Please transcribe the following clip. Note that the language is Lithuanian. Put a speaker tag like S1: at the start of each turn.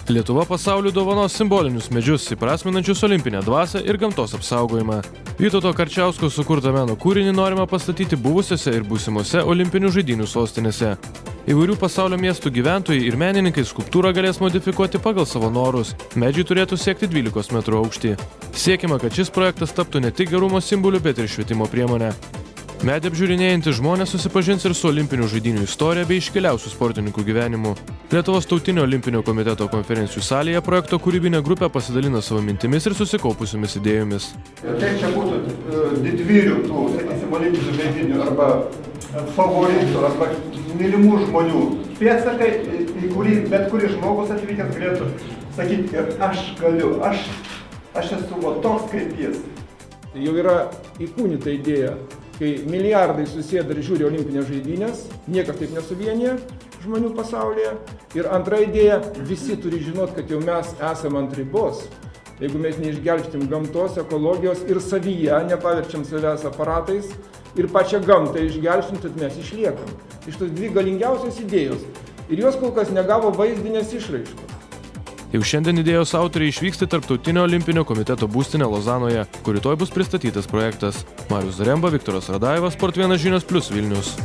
S1: Lietuva pasauliui dovanos simbolinius medžius, įprasminančius olimpinę dvasią ir gamtos apsaugojimą. Vytauto Karčiausko sukurtą meno kūrinį norima pastatyti buvusiose ir būsimose olimpinių žaidynių sostinėse. Įvairių pasaulio miestų gyventojai ir menininkai skulptūrą galės modifikuoti pagal savo norus. Medžiai turėtų siekti 12 metrų aukštį. Siekiama, kad šis projektas taptų ne tik gerumo simboliu, bet ir švietimo priemonė. Medį apžiūrinėjantys žmonės susipažins ir su olimpinių žaidynių istorija bei iškiliausių sportininkų gyvenimu. Lietuvos tautinio olimpinio komiteto konferencijų salėje projekto kūrybinė grupė pasidalino savo mintimis ir susikaupusiomis idėjomis.
S2: Tai čia būtų didvyrių tų, sakysim, olimpinių žaidynių arba favoritų arba mylimų žmonių pėdsakai, į kurį bet kuris žmogus atvykęs galėtų sakyti, kad aš galiu, aš esu toks kaip jis.
S3: Jau yra įkūnyta idėja, kai milijardai susėda ir žiūri olimpinės žaidynės, niekas taip nesuvienyje žmonių pasaulyje. Ir antra idėja, visi turi žinot, kad jau mes esame ant ribos. Jeigu mes neišgelbstim gamtos, ekologijos ir savyje, nepaverčiam savęs aparatais ir pačią gamtą išgelbstim, tad mes išliekam. Iš tos dvi galingiausios idėjos. Ir jos kol kas negavo vaizdinės išraiškos.
S1: Jau šiandien idėjos autoriai išvyksta į Tarptautinio olimpinio komiteto būstinę Lozanoje, kur rytoj bus pristatytas projektas. Marius Zaremba, Viktoras Radajevas, Sport 1 žinios + Vilnius.